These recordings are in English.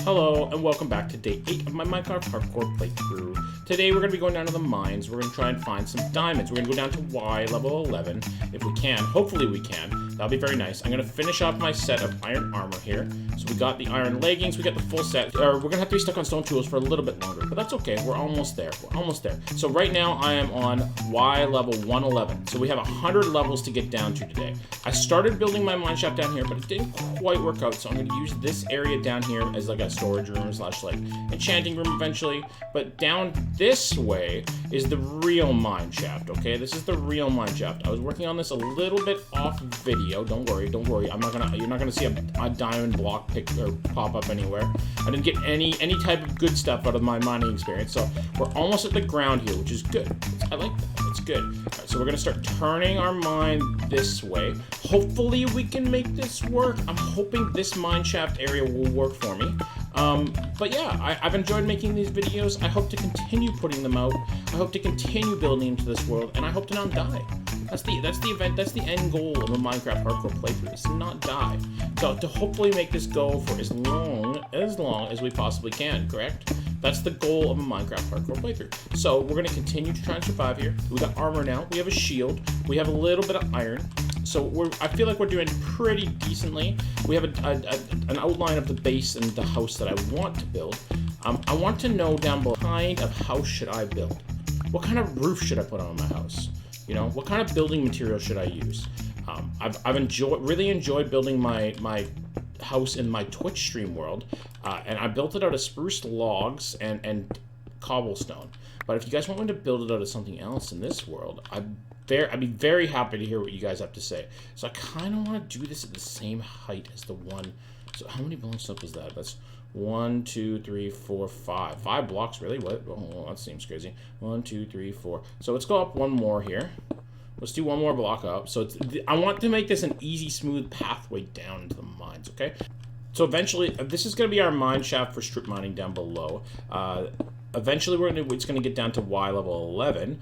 Hello, and welcome back to day 8 of my Minecraft Hardcore playthrough. Today we're going to be going down to the mines. We're going to try and find some diamonds. We're going to go down to Y, level 11, if we can. Hopefully we can. That'll be very nice. I'm going to finish off my set of iron armor here. So we got the iron leggings, we got the full set. We're going to have to be stuck on stone tools for a little bit longer, but that's okay. We're almost there. We're almost there. So right now I am on Y level 111. So we have 100 levels to get down to today. I started building my mine shaft down here, but it didn't quite work out. So I'm going to use this area down here as like a storage room slash like enchanting room eventually. But down this way is the real mine shaft, okay? This is the real mine shaft. I was working on this a little bit off video. Don't worry. You're not gonna see a diamond block pick or pop up anywhere. I didn't get any type of good stuff out of my mining experience. So we're almost at the ground here, which is good. I like that. It's good. All right, so we're gonna start turning our mine this way. Hopefully we can make this work. I'm hoping this mine shaft area will work for me. But yeah, I've enjoyed making these videos. I hope to continue putting them out. I hope to continue building into this world, and I hope to not die. That's the end goal of a Minecraft hardcore playthrough, is to not die. So to hopefully make this go for as long as we possibly can, correct? That's the goal of a Minecraft hardcore playthrough. So we're gonna continue to try and survive here. We got armor now, we have a shield, we have a little bit of iron. So I feel like we're doing pretty decently. We have an outline of the base and the house that I want to build. I want to know down below, what kind of house should I build? What kind of roof should I put on my house? You know, what kind of building material should I use? I've really enjoyed building my house in my Twitch stream world, and I built it out of spruce logs and cobblestone. But if you guys want me to build it out of something else in this world, I'd be very happy to hear what you guys have to say. So I kind of want to do this at the same height as the one. So how many blocks up is that? That's 1, 2, 3, 4, 5. 5 blocks, really? What? Oh, that seems crazy. 1, 2, 3, 4. So let's go up one more here. Let's do one more block up. So I want to make this an easy, smooth pathway down into the mines, okay? So eventually, this is going to be our mine shaft for strip mining down below. Eventually, it's going to get down to Y level 11,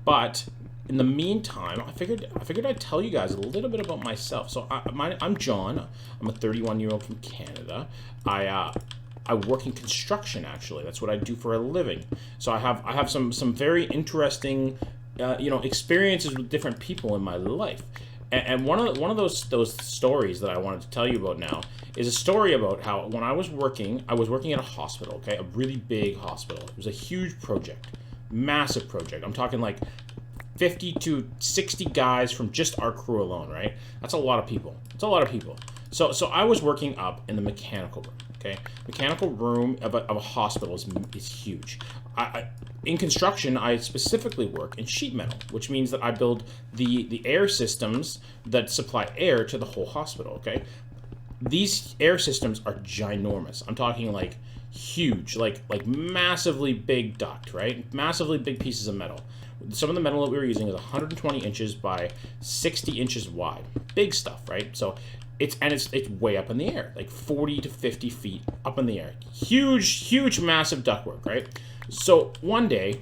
but in the meantime, I figured I'd tell you guys a little bit about myself. So I'm John. I'm a 31-year-old from Canada. I work in construction, actually. That's what I do for a living. So I have some very interesting experiences with different people in my life. And one of those stories that I wanted to tell you about now is a story about how when I was working at a hospital, okay, a really big hospital. It was a huge project, massive project. I'm talking like 50 to 60 guys from just our crew alone, right? That's a lot of people. It's a lot of people. So I was working up in the mechanical room, okay? Mechanical room of a hospital is huge. In construction, I specifically work in sheet metal, which means that I build the air systems that supply air to the whole hospital, okay? These air systems are ginormous. I'm talking like huge, like massively big duct, right? Massively big pieces of metal. Some of the metal that we were using is 120 inches by 60 inches wide. Big stuff, right? So it's way up in the air, like 40 to 50 feet up in the air. Huge, massive ductwork, right? So one day,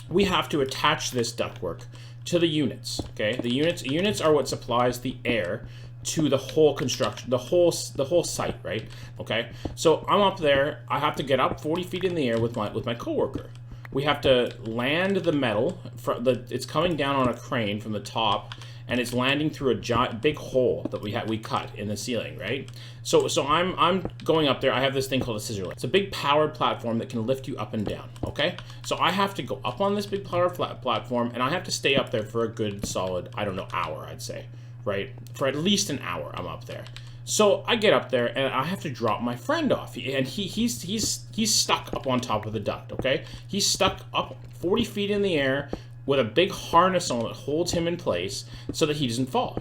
we have to attach this ductwork to the units, okay? The units are what supplies the air to the whole construction, the whole site, right? Okay? So I'm up there. I have to get up 40 feet in the air with my coworker. We have to land the metal. It's coming down on a crane from the top, and it's landing through a big hole that we cut in the ceiling, right? So I'm going up there. I have this thing called a scissor lift. It's a big powered platform that can lift you up and down, okay? So I have to go up on this big powered platform, and I have to stay up there for a good solid, I don't know, hour, I'd say, right? For at least an hour, I'm up there. So I get up there and I have to drop my friend off, and he's stuck up on top of the duct, okay? He's stuck up 40 feet in the air with a big harness on that holds him in place so that he doesn't fall.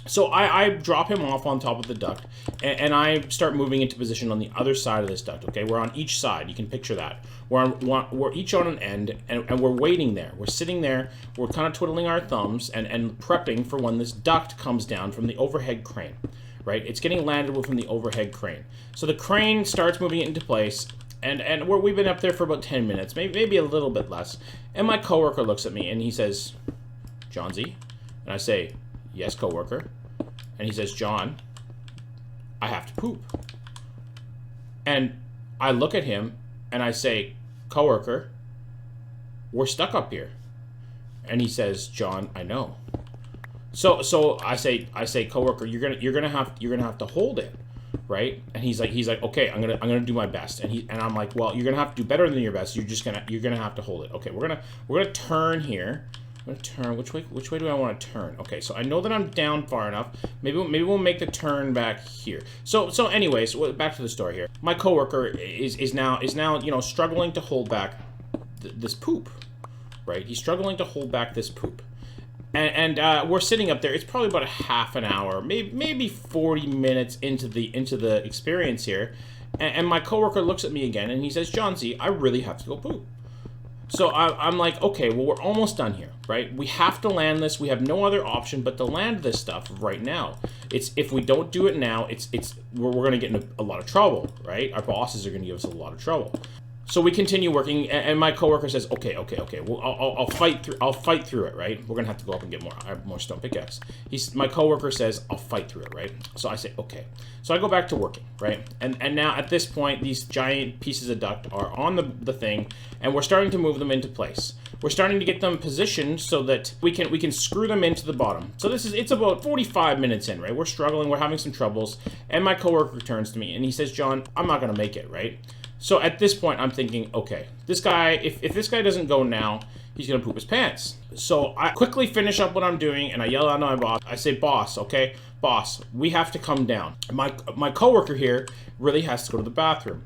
So I drop him off on top of the duct, and I start moving into position on the other side of this duct, okay? We're on each side. You can picture that. We're each on an end, and we're waiting there. We're sitting there. We're kind of twiddling our thumbs and prepping for when this duct comes down from the overhead crane, right? It's getting landed from the overhead crane. So the crane starts moving it into place, and we've been up there for about 10 minutes, maybe a little bit less. And my coworker looks at me and he says, "Johnsy?" And I say, "Yes, coworker." And he says, "John, I have to poop." And I look at him and I say, "Coworker, we're stuck up here." And he says, "John, I know." So I say, "Coworker, you're gonna have to hold it, right?" And he's like, "Okay, I'm gonna do my best." And I'm like, "Well, you're gonna have to do better than your best. You're gonna have to hold it. Okay, we're gonna turn here. I'm gonna turn. Which way do I want to turn? Okay, so I know that I'm down far enough. Maybe we'll make the turn back here. So anyways, back to the story here. My coworker is now struggling to hold back this poop, right? He's struggling to hold back this poop. And we're sitting up there. It's probably about a half an hour, maybe 40 minutes into the experience here. And my coworker looks at me again and he says, "Johnsy, I really have to go poop." So I'm like, okay, well, we're almost done here, right? We have to land this. We have no other option but to land this stuff right now. If we don't do it now, we're going to get in a lot of trouble, right? Our bosses are going to give us a lot of trouble. So we continue working, and my coworker says, "Okay. Well, I'll fight through it, right? We're gonna have to go up and get more stone pickaxe." My coworker says, "I'll fight through it, right?" So I say, "Okay." So I go back to working, right? And now at this point, these giant pieces of duct are on the thing, and we're starting to move them into place. We're starting to get them positioned so that we can screw them into the bottom. So it's about 45 minutes in, right? We're struggling, we're having some troubles, and my coworker turns to me and he says, "John, I'm not gonna make it, right?" So at this point, I'm thinking, okay, this guy, if this guy doesn't go now, he's going to poop his pants. So I quickly finish up what I'm doing, and I yell out at my boss. I say, "Boss, okay? Boss, we have to come down." My coworker here really has to go to the bathroom.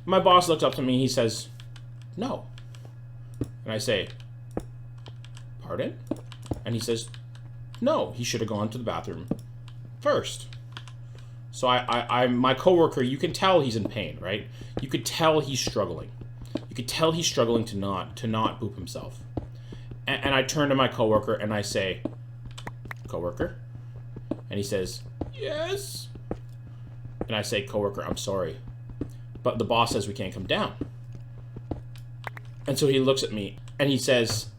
My boss looks up to me, he says, "No." And I say, "Pardon?" And he says, "No, he should have gone to the bathroom first." So my coworker, you can tell he's in pain, right? You could tell he's struggling. You could tell he's struggling to not poop himself. And I turn to my coworker and I say, "Coworker?" And he says, "Yes." And I say, "Coworker, I'm sorry, but the boss says we can't come down." And so he looks at me and he says,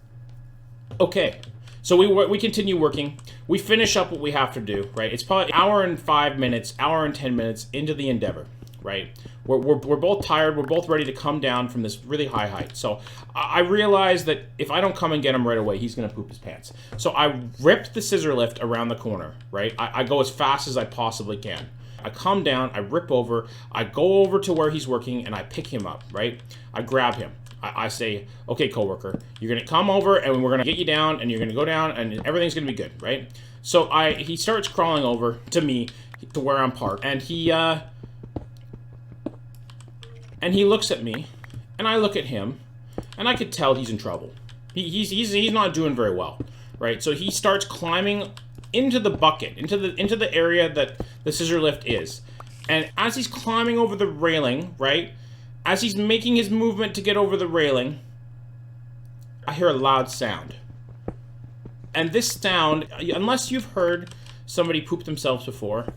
"Okay." So we continue working. We finish up what we have to do, right? It's probably an hour and 5 minutes, hour and 10 minutes into the endeavor, right? We're both tired. We're both ready to come down from this really high height. So I realize that if I don't come and get him right away, he's going to poop his pants. So I ripped the scissor lift around the corner, right? I go as fast as I possibly can. I come down, I rip over, I go over to where he's working, and I pick him up, right? I grab him. I say, "Okay, coworker, you're gonna come over and we're gonna get you down and you're gonna go down and everything's gonna be good, right?" So he starts crawling over to me to where I'm parked, and he looks at me and I look at him and I could tell he's in trouble. He's not doing very well, right? So he starts climbing into the bucket, into the area that the scissor lift is, and as he's climbing over the railing, right? As he's making his movement to get over the railing, I hear a loud sound. And this sound, unless you've heard somebody poop themselves before,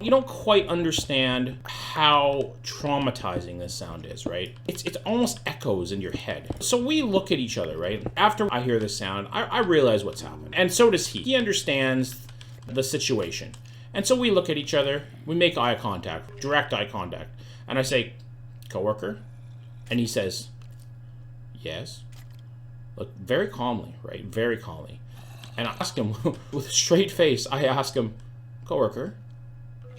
you don't quite understand how traumatizing this sound is, right? It's almost echoes in your head. So we look at each other, right? After I hear this sound, I realize what's happened. And so does he. He understands the situation. And so we look at each other, we make eye contact, direct eye contact. And I say, "Coworker?" And he says, "Yes." Look, very calmly, right? Very calmly. And I ask him with a straight face, I ask him, "Coworker,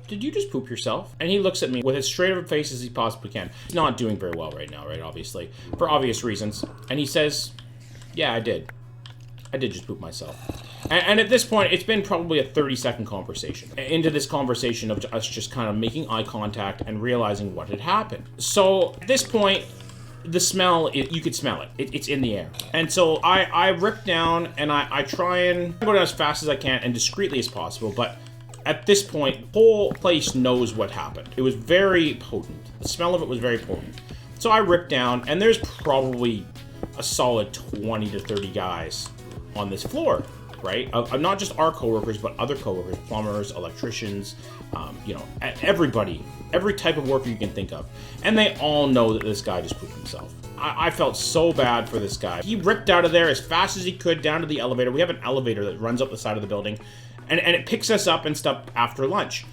did you just poop yourself?" And he looks at me with as straight of a face as he possibly can. He's not doing very well right now, right? Obviously, for obvious reasons. And he says, "Yeah, I did. I did just poop myself." And at this point, it's been probably a 30-second conversation. Into this conversation of us just kind of making eye contact and realizing what had happened. So at this point, the smell, you could smell it. It's in the air. And so I rip down and I try and go down as fast as I can and discreetly as possible. But at this point, the whole place knows what happened. It was very potent. The smell of it was very potent. So I rip down, and there's probably a solid 20 to 30 guys on this floor. work, right? Of not just our coworkers, but other coworkers, plumbers, electricians, you know, everybody, every type of worker you can think of. And they all know that this guy just pooped himself. I felt so bad for this guy. He ripped out of there as fast as he could down to the elevator. We have an elevator that runs up the side of the building, and it picks us up and stuff after lunch.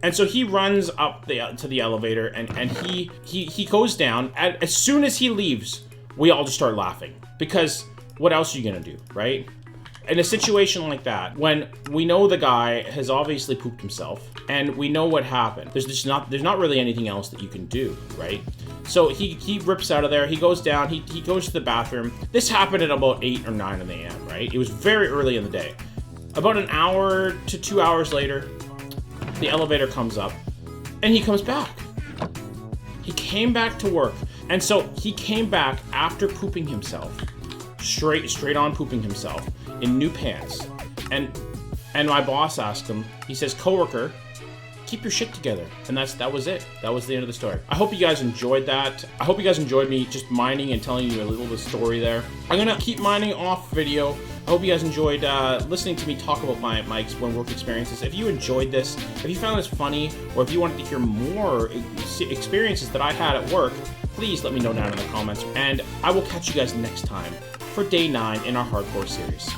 And so he runs up to the elevator, and he goes down. As soon as he leaves, we all just start laughing, because what else are you gonna do, right? In a situation like that, when we know the guy has obviously pooped himself, and we know what happened, there's not really anything else that you can do, right? So he rips out of there, he goes down, he goes to the bathroom. This happened at about 8 or 9 a.m., right? It was very early in the day. About an hour to 2 hours later, the elevator comes up, and he comes back. He came back to work, and so he came back after pooping himself, straight on pooping himself in new pants, and my boss asked him. He says, "Coworker, keep your shit together." And that was it. That was the end of the story. I hope you guys enjoyed that. I hope you guys enjoyed me just mining and telling you a little bit of story there. I'm gonna keep mining off video. I hope you guys enjoyed listening to me talk about my work experiences. If you enjoyed this, if you found this funny, or if you wanted to hear more experiences that I had at work, please let me know down in the comments. And I will catch you guys next time for day 9 in our hardcore series.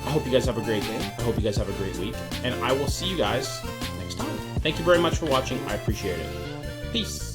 I hope you guys have a great day. I hope you guys have a great week. And I will see you guys next time. Thank you very much for watching. I appreciate it. Peace.